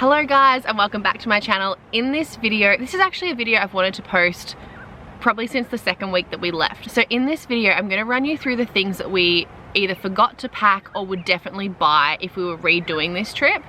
Hello guys, and welcome back to my channel. In this video, this is actually a video I've wanted to post probably since the second week that we left. So in this video, I'm going to run you through the things that we either forgot to pack or would definitely buy if we were redoing this trip.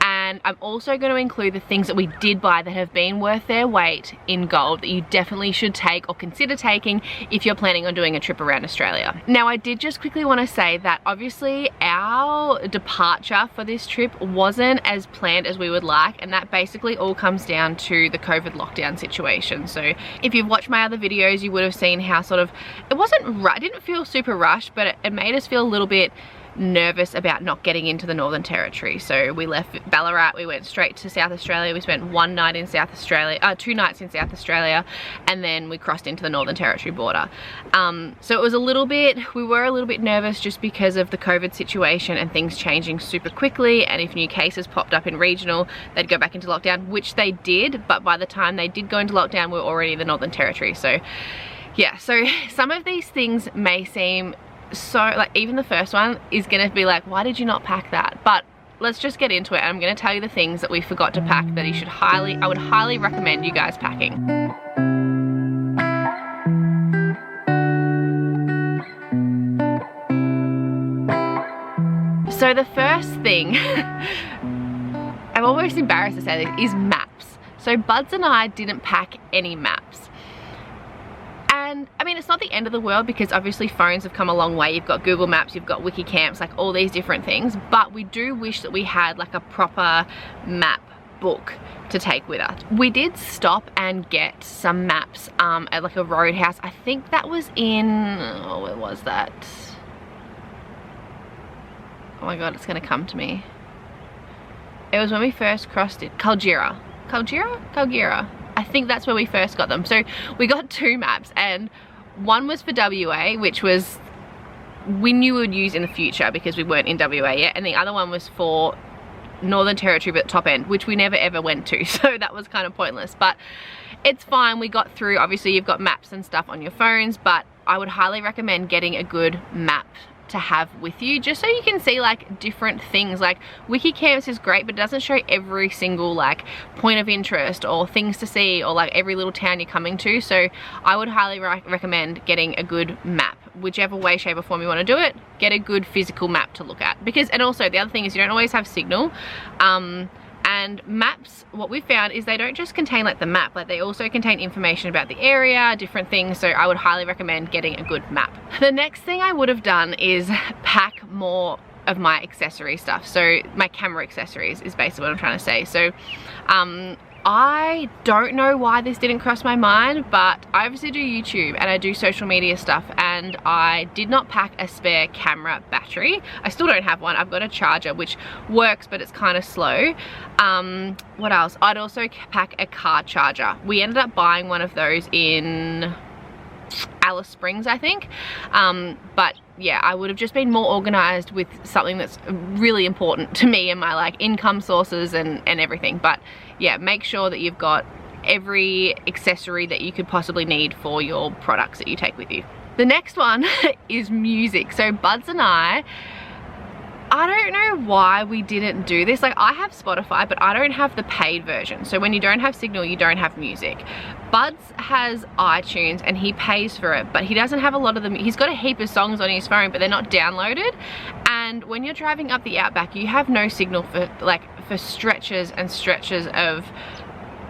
And I'm also going to include the things that we did buy that have been worth their weight in gold that you definitely should take or consider taking if you're planning on doing a trip around Australia. Now, I did just quickly want to say that obviously our departure for this trip wasn't as planned as we would like, and that basically all comes down to the COVID lockdown situation. So if you've watched my other videos, you would have seen how sort of, it didn't feel super rushed, but it made us feel a little bit nervous about not getting into the Northern Territory. So we left Ballarat, we went straight to South Australia. We spent 1 night in South Australia, 2 nights in South Australia, and then we crossed into the Northern Territory border. So it was we were a little bit nervous just because of the COVID situation and things changing super quickly, and if new cases popped up in regional, they'd go back into lockdown, which they did, but by the time they did go into lockdown, we were already in the Northern Territory. So yeah, so some of these things may seem so, like, even the first one is gonna be like, why did you not pack that? But let's just get into it, and I'm gonna tell you the things that we forgot to pack that I would highly recommend you guys packing. So the first thing, I'm almost embarrassed to say this, is maps. So Buds and I didn't pack any maps. And I mean, it's not the end of the world because obviously phones have come a long way. You've got Google Maps, you've got Wikicamps, like all these different things. But we do wish that we had like a proper map book to take with us. We did stop and get some maps at like a roadhouse. I think that was in, oh, where was that? Oh my God, it's gonna come to me. It was when we first crossed it, Kalgira. I think that's where we first got them. So we got 2 maps, and one was for WA, which was, we knew we would use in the future because we weren't in WA yet, and the other one was for Northern Territory but top end, which we never ever went to, so that was kind of pointless. But it's fine, we got through. Obviously you've got maps and stuff on your phones, but I would highly recommend getting a good map to have with you, just so you can see like different things. Like Wikicamps is great, but it doesn't show every single like point of interest or things to see or like every little town you're coming to. So I would highly recommend getting a good map, whichever way, shape or form you want to do it. Get a good physical map to look at, because, and also the other thing is you don't always have signal. And maps, what we found is they don't just contain like the map, like they also contain information about the area, different things. So I would highly recommend getting a good map. The next thing I would have done is pack more of my accessory stuff. So my camera accessories is basically what I'm trying to say. So I don't know why this didn't cross my mind, but I obviously do YouTube and I do social media stuff, and I did not pack a spare camera battery. I still don't have one. I've got a charger which works, but it's kind of slow. What else? I'd also pack a car charger. We ended up buying one of those in Alice Springs, I think. But yeah, I would have just been more organized with something that's really important to me and my like income sources and everything. But yeah, make sure that you've got every accessory that you could possibly need for your products that you take with you. The next one is music. So Buds and I don't know why we didn't do this. Like, I have Spotify, but I don't have the paid version. So when you don't have signal, you don't have music. Buds has iTunes and he pays for it, but he doesn't have a lot of them. He's got a heap of songs on his phone, but they're not downloaded. And when you're driving up the outback, you have no signal for stretches and stretches of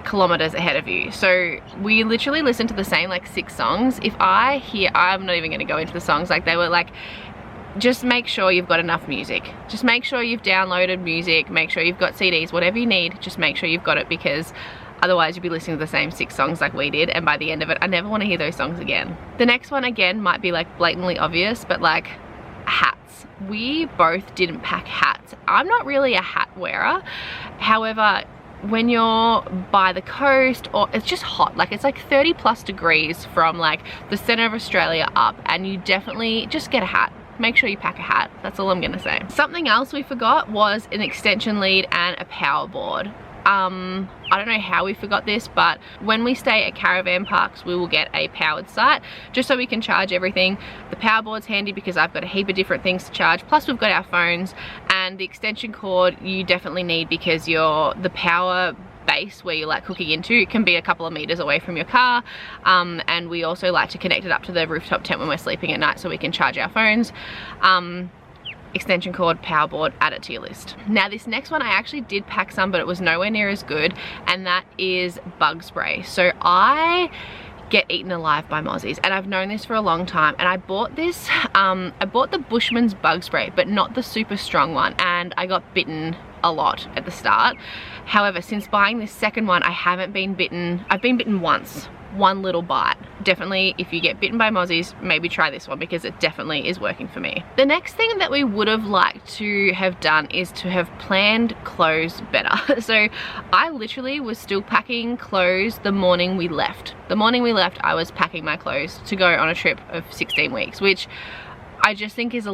kilometers ahead of you. So we literally listened to the same like 6 songs. I'm not even gonna go into the songs. Like, they were like, just make sure you've got enough music. Just make sure you've downloaded music, make sure you've got CDs, whatever you need, just make sure you've got it, because otherwise you'll be listening to the same 6 songs like we did, and by the end of it, I never want to hear those songs again. The next one, again, might be like blatantly obvious, but like hats. We both didn't pack hats. I'm not really a hat wearer. However, when you're by the coast, or it's just hot, like it's like 30+ degrees from like the center of Australia up, and you definitely just get a hat. Make sure you pack a hat. That's all I'm gonna say. Something else we forgot was an extension lead and a power board. I don't know how we forgot this, but when we stay at caravan parks, we will get a powered site just so we can charge everything. The power board's handy because I've got a heap of different things to charge, plus we've got our phones, and the extension cord you definitely need because the power base where you're like cooking into, it can be a couple of meters away from your car, and we also like to connect it up to the rooftop tent when we're sleeping at night so we can charge our phones. Extension cord, power board, add it to your list. Now this next one I actually did pack some, but it was nowhere near as good, and that is bug spray. So I get eaten alive by mozzies, and I've known this for a long time, and I bought this, I bought the Bushman's bug spray, but not the super strong one, and I got bitten a lot at the start. However, since buying this second one, I haven't been bitten. I've been bitten once, one little bite. Definitely, if you get bitten by mozzies, maybe try this one because it definitely is working for me. The next thing that we would have liked to have done is to have planned clothes better. So I literally was still packing clothes the morning we left. The morning we left, I was packing my clothes to go on a trip of 16 weeks, which I just think is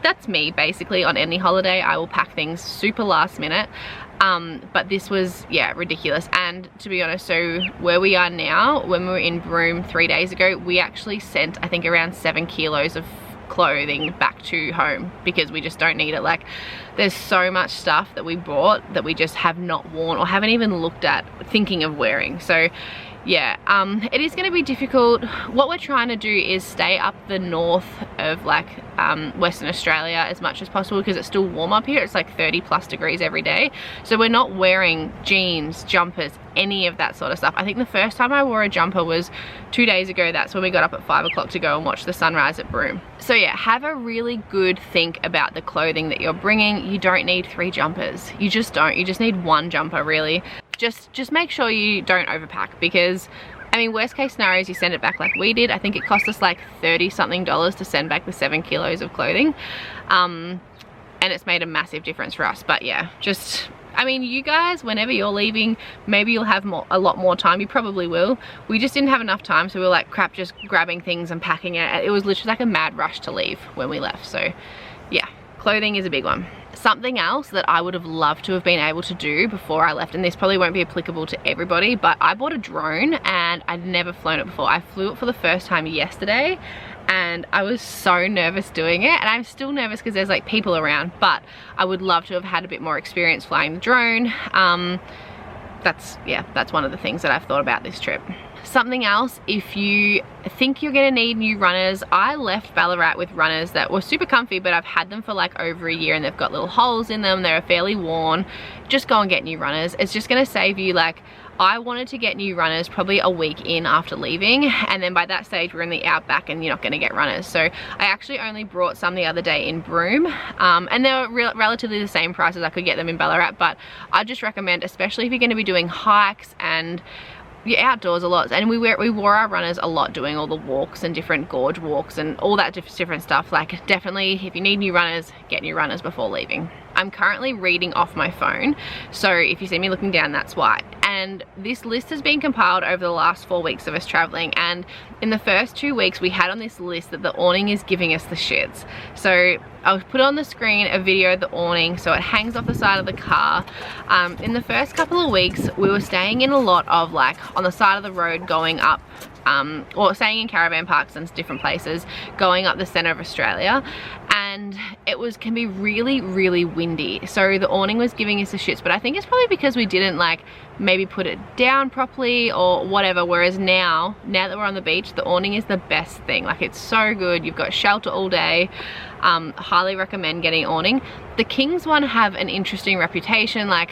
that's me basically. On any holiday I will pack things super last minute, but this was, yeah, ridiculous. And to be honest, so where we are now, when we were in Broome 3 days ago, we actually sent I think around 7 kilos of clothing back to home because we just don't need it. Like, there's so much stuff that we bought that we just have not worn or haven't even looked at thinking of wearing. So yeah, it is going to be difficult. What we're trying to do is stay up the north of like Western Australia as much as possible because it's still warm up here. It's like 30+ degrees every day, so we're not wearing jeans, jumpers, any of that sort of stuff. I think the first time I wore a jumper was 2 days ago. That's when we got up at 5 o'clock to go and watch the sunrise at Broome. So yeah, have a really good think about the clothing that you're bringing. You don't need 3 jumpers. You just don't. You just need 1 jumper really. Just make sure you don't overpack, because I mean, worst case scenario is you send it back like we did. I think it cost us like $30 something to send back the 7 kilos of clothing, and it's made a massive difference for us. But yeah, just, I mean, you guys, whenever you're leaving, maybe you'll have a lot more time. You probably will. We just didn't have enough time, so we were like, crap, just grabbing things and packing it. It was literally like a mad rush to leave when we left. So yeah, clothing is a big one. Something else that I would have loved to have been able to do before I left, and this probably won't be applicable to everybody, but I bought a drone and I'd never flown it before. I flew it for the first time yesterday and I was so nervous doing it, and I'm still nervous because there's like people around, but I would love to have had a bit more experience flying the drone. That's one of the things that I've thought about this trip. Something else, if you think you're gonna need new runners, I left Ballarat with runners that were super comfy, but I've had them for like over a year and they've got little holes in them. They're fairly worn. Just go and get new runners. It's just gonna save you, like, I wanted to get new runners probably a week in after leaving, and then by that stage we're in the outback and you're not going to get runners. So I actually only brought some the other day in Broome, and they were relatively the same price as I could get them in Ballarat. But I just recommend, especially if you're going to be doing hikes and you're outdoors a lot, and we wore our runners a lot doing all the walks and different gorge walks and all that different stuff. Like, definitely if you need new runners, get new runners before leaving. I'm currently reading off my phone, so if you see me looking down, that's why. And this list has been compiled over the last 4 weeks of us traveling, and in the first 2 weeks we had on this list that the awning is giving us the shits. So I'll put on the screen a video of the awning, so it hangs off the side of the car. In the first couple of weeks we were staying in a lot of like on the side of the road going up, or staying in caravan parks and different places going up the center of Australia, and it can be really windy, so the awning was giving us the shits. But I think it's probably because we didn't like maybe put it down properly or whatever, whereas now that we're on the beach, the awning is the best thing. Like, it's so good. You've got shelter all day. Highly recommend getting awning. The King's one have an interesting reputation. Like,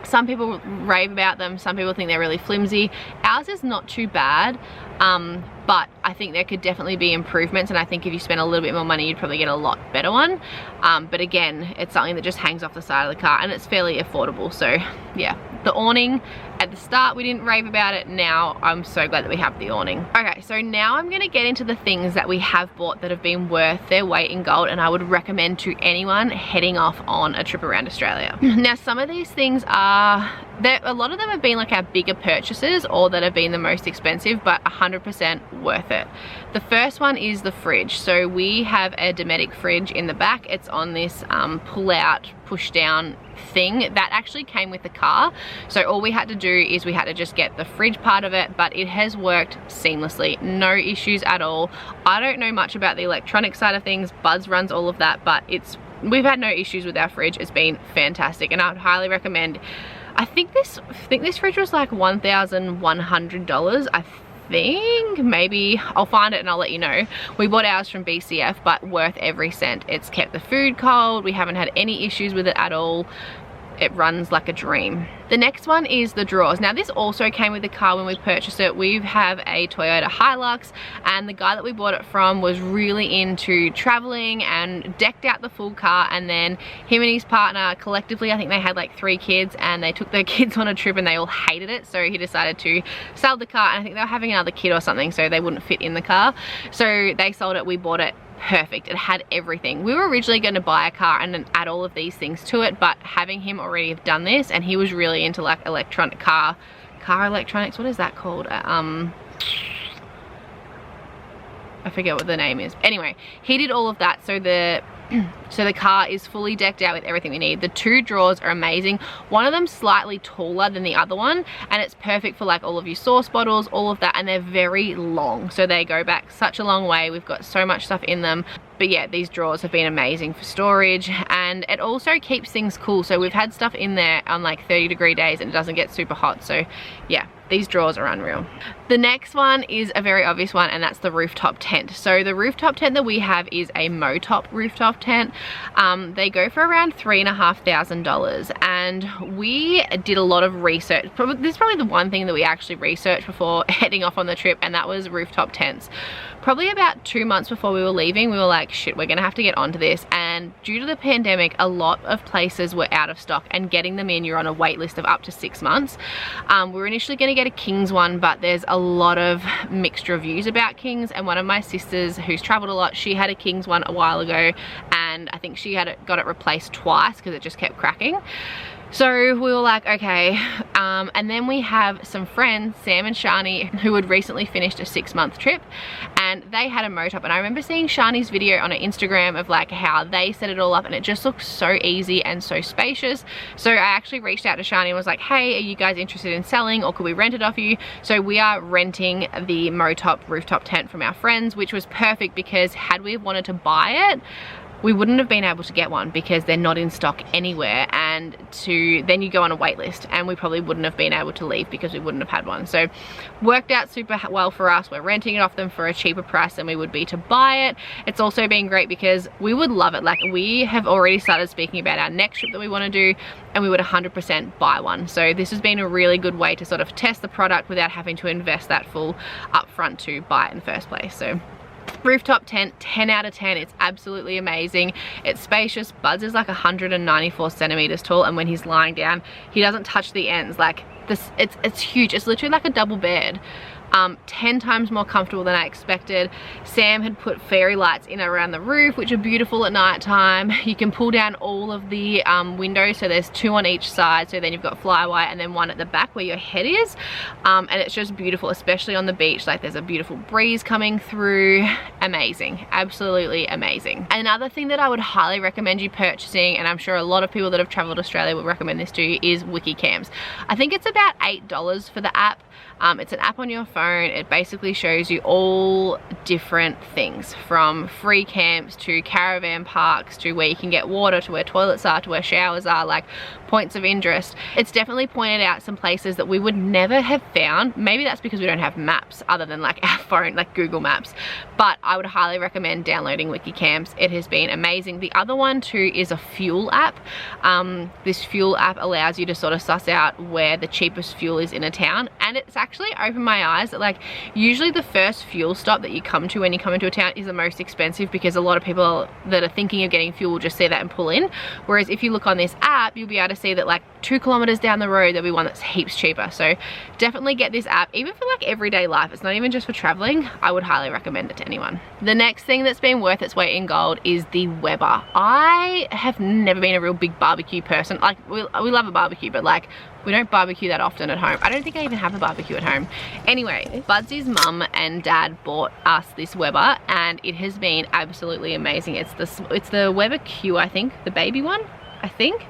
some people rave about them, some people think they're really flimsy. Ours is not too bad, but I think there could definitely be improvements, and I think if you spend a little bit more money you'd probably get a lot better one. But again, it's something that just hangs off the side of the car and it's fairly affordable. So yeah, the awning, at the start we didn't rave about it. Now I'm so glad that we have the awning. Okay, so now I'm gonna get into the things that we have bought that have been worth their weight in gold and I would recommend to anyone heading off on a trip around Australia. Now, some of these things are A lot of them have been like our bigger purchases or that have been the most expensive, but 100% worth it. The first one is the fridge. So we have a Dometic fridge in the back. It's on this pull out, push down thing that actually came with the car. So all we had to do is we had to just get the fridge part of it, but it has worked seamlessly. No issues at all. I don't know much about the electronic side of things. Buzz runs all of that, but we've had no issues with our fridge. It's been fantastic, and I would highly recommend. I think this fridge was like $1,100. I think, maybe I'll find it and I'll let you know. We bought ours from BCF, but worth every cent. It's kept the food cold. We haven't had any issues with it at all. It runs like a dream. The next one is the drawers. Now this also came with the car when we purchased it. We have a Toyota Hilux, and the guy that we bought it from was really into traveling and decked out the full car, and then him and his partner collectively, I think they had like 3 kids, and they took their kids on a trip and they all hated it, so he decided to sell the car, and I think they were having another kid or something, so they wouldn't fit in the car. So they sold it, we bought it. Perfect. It had everything. We were originally going to buy a car and then add all of these things to it, but having him already have done this, and he was really into like electronic car electronics. What is that called? I forget what the name is. Anyway, he did all of that, so the car is fully decked out with everything we need. The 2 drawers are amazing. One of them's slightly taller than the other one, and it's perfect for like all of your sauce bottles, all of that, and they're very long, so they go back such a long way. We've got so much stuff in them. But yeah, these drawers have been amazing for storage, and it also keeps things cool. So we've had stuff in there on like 30-degree days and it doesn't get super hot. So yeah, these drawers are unreal. The next one is a very obvious one, and that's the rooftop tent. So the rooftop tent that we have is a Motop rooftop tent. They go for around $3,500, and we did a lot of research. This is probably the one thing that we actually researched before heading off on the trip, and that was rooftop tents. Probably about 2 months before we were leaving, we were like, shit, we're gonna have to get onto this. And due to the pandemic, a lot of places were out of stock, and getting them in, you're on a wait list of up to 6 months. We were initially gonna get a King's one, but there's a lot of mixed reviews about King's, and one of my sisters who's traveled a lot, she had a King's one a while ago, and I think she got it replaced twice because it just kept cracking. So we were like, okay, and then we have some friends, Sam and Shani, who had recently finished a 6-month trip, and they had a Motop, and I remember seeing Shani's video on her Instagram of like how they set it all up, and it just looked so easy and so spacious. So I actually reached out to Shani and was like, hey, are you guys interested in selling, or could we rent it off you? So we are renting the Motop rooftop tent from our friends, which was perfect because had we wanted to buy it, we wouldn't have been able to get one because they're not in stock anywhere, and then you go on a wait list, and we probably wouldn't have been able to leave because we wouldn't have had one. So worked out super well for us. We're renting it off them for a cheaper price than we would be to buy it. It's also been great because we would love it. Like, we have already started speaking about our next trip that we want to do, and we would 100% buy one. So this has been a really good way to sort of test the product without having to invest that full upfront to buy it in the first place. So rooftop tent, 10 out of 10. It's absolutely amazing. It's spacious. Buzz is like 194 centimeters tall, and when he's lying down, he doesn't touch the ends. Like this, it's huge. It's literally like a double bed. 10 times more comfortable than I expected. Sam had put fairy lights in around the roof, which are beautiful at night time. You can pull down all of the windows, so there's 2 on each side, so then you've got flyway and then 1 at the back where your head is, and it's just beautiful, especially on the beach. Like, there's a beautiful breeze coming through. Amazing, absolutely amazing. Another thing that I would highly recommend you purchasing, and I'm sure a lot of people that have traveled Australia would recommend this to you, is Wikicams. I think it's about $8 for the app. It's an app on your phone. It basically shows you all different things, from free camps to caravan parks to where you can get water, to where toilets are, to where showers are, like points of interest. It's definitely pointed out some places that we would never have found. Maybe that's because we don't have maps other than like our phone, like Google Maps, but I would highly recommend downloading Wikicams. It has been amazing. The other one too is a fuel app. This fuel app allows you to sort of suss out where the cheapest fuel is in a town, and it's actually opened my eyes realize that like usually the first fuel stop that you come to when you come into a town is the most expensive, because a lot of people that are thinking of getting fuel will just see that and pull in. Whereas if you look on this app, you'll be able to see that like 2 kilometers down the road there'll be one that's heaps cheaper. So definitely get this app, even for like everyday life. It's not even just for traveling. I would highly recommend it to anyone. The next thing that's been worth its weight in gold is the Weber. I have never been a real big barbecue person. Like we love a barbecue, but like we don't barbecue that often at home. I don't think I even have a barbecue at home. Anyway, Budsy's mum and dad bought us this Weber and it has been absolutely amazing. It's the Weber Q, I think, the baby one, I think.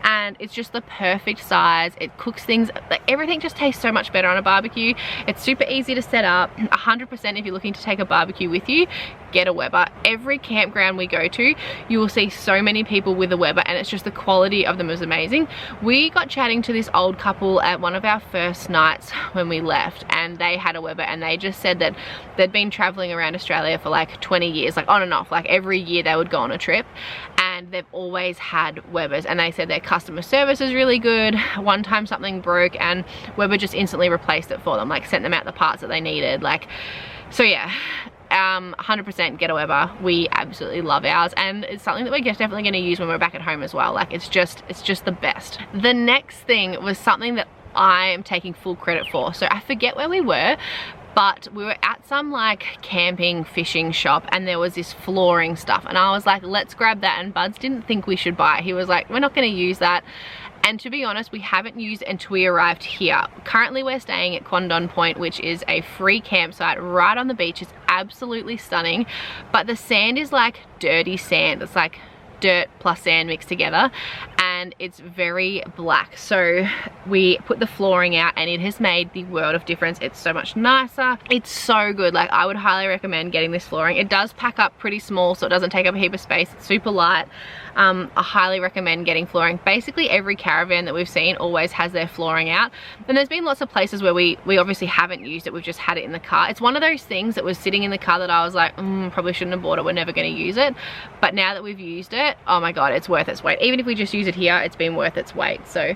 And it's just the perfect size. It cooks things, like everything just tastes so much better on a barbecue. It's super easy to set up. 100% if you're looking to take a barbecue with you, get a Weber. Every campground we go to, you will see so many people with a Weber, and it's just the quality of them is amazing. We got chatting to this old couple at one of our first nights when we left, and they had a Weber, and they just said that they'd been traveling around Australia for like 20 years, like on and off, like every year they would go on a trip, and they've always had Webers, and they said their customer service is really good. One time something broke and Weber just instantly replaced it for them, like sent them out the parts that they needed. Like, so yeah, 100% get a Weber. We absolutely love ours, and it's something that we're definitely going to use when we're back at home as well. Like it's just the best. The next thing was something that I am taking full credit for. So I forget where we were, but we were at some like camping fishing shop and there was this flooring stuff, and I was like, let's grab that, and Buds didn't think we should buy it. He was like, we're not going to use that. And to be honest, we haven't used it until we arrived here. Currently we're staying at Quandon Point, which is a free campsite right on the beach. It's absolutely stunning, but the sand is like dirty sand. It's like dirt plus sand mixed together, and it's very black. So we put the flooring out and it has made the world of difference. It's so much nicer. It's so good. Like I would highly recommend getting this flooring. It does pack up pretty small, so it doesn't take up a heap of space. It's super light. I highly recommend getting flooring. Basically every caravan that we've seen always has their flooring out, and there's been lots of places where we obviously haven't used it. We've just had it in the car. It's one of those things that was sitting in the car that I was like, probably shouldn't have bought it, we're never going to use it. But now that we've used it, oh my god, it's worth its weight. Even if we just use it here, it's been worth its weight. So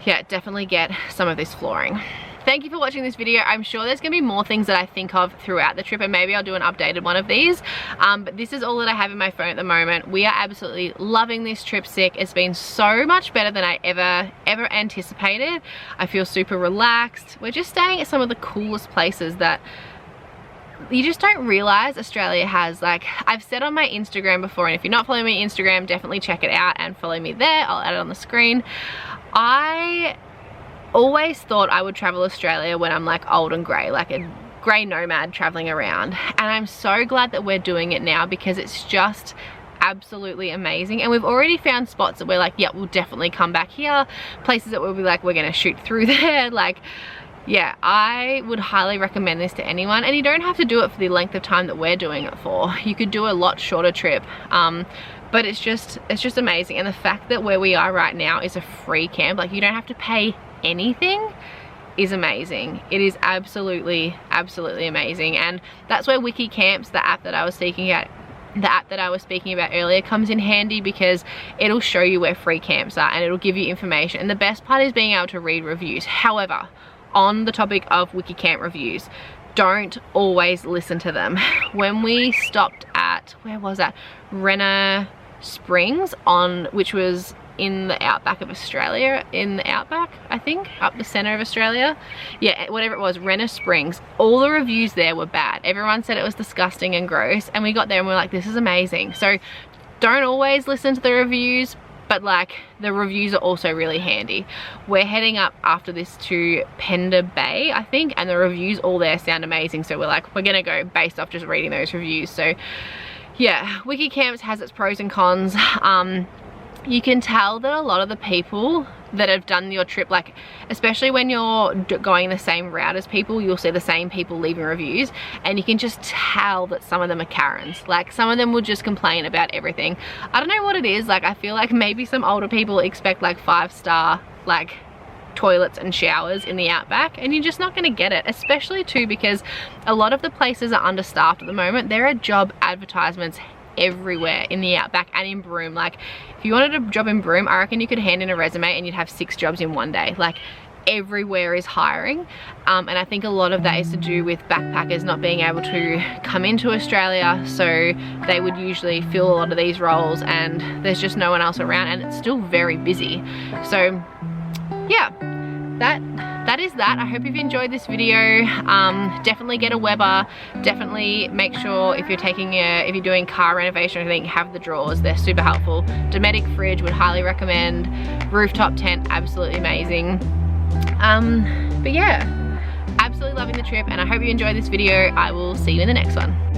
yeah, definitely get some of this flooring. Thank you for watching this video. I'm sure there's gonna be more things that I think of throughout the trip, and maybe I'll do an updated one of these. But this is all that I have in my phone at the moment. We are absolutely loving this trip, Sick. It's been so much better than I ever anticipated. I feel super relaxed. We're just staying at some of the coolest places that you just don't realize Australia has. Like I've said on my Instagram before, and if you're not following me on Instagram, definitely check it out and follow me there. I'll add it on the screen. I always thought I would travel Australia when I'm like old and grey, like a grey nomad traveling around, and I'm so glad that we're doing it now, because it's just absolutely amazing. And we've already found spots that we're like, yeah, we'll definitely come back here, places that we'll be like, we're gonna shoot through there. Like yeah, I would highly recommend this to anyone, and you don't have to do it for the length of time that we're doing it for. You could do a lot shorter trip, but it's just amazing. And the fact that where we are right now is a free camp, like you don't have to pay anything, is amazing. It is absolutely amazing. And that's where Wiki Camps, the app that I was speaking about earlier, comes in handy, because it'll show you where free camps are and it'll give you information. And the best part is being able to read reviews. However, on the topic of Wiki Camp reviews, don't always listen to them. When we stopped at, where was that? Renner Springs, which was in the outback of Australia, in the outback, I think, up the center of Australia. Yeah, whatever it was, Renner Springs. All the reviews there were bad. Everyone said it was disgusting and gross, and we got there and we're like, this is amazing. So don't always listen to the reviews, but like the reviews are also really handy. We're heading up after this to Pender Bay, I think, and the reviews all there sound amazing. So we're like, we're gonna go based off just reading those reviews. So yeah, Wiki Camps has its pros and cons. You can tell that a lot of the people that have done your trip, like especially when you're going the same route as people, you'll see the same people leaving reviews, and you can just tell that some of them are Karens. Like some of them will just complain about everything. I don't know what it is. Like I feel like maybe some older people expect like 5-star like toilets and showers in the outback, and you're just not going to get it, especially too because a lot of the places are understaffed at the moment. There are job advertisements everywhere in the outback and in Broome. Like if you wanted a job in Broome, I reckon you could hand in a resume and you'd have 6 jobs in one day. Like everywhere is hiring, and I think a lot of that is to do with backpackers not being able to come into Australia, so they would usually fill a lot of these roles and there's just no one else around, and it's still very busy. So yeah, that is that. I hope you've enjoyed this video. Definitely get a Weber. Definitely make sure if you're doing car renovation or anything, have the drawers. They're super helpful. Dometic fridge, would highly recommend. Rooftop tent, absolutely amazing. But yeah, absolutely loving the trip, and I hope you enjoyed this video. I will see you in the next one.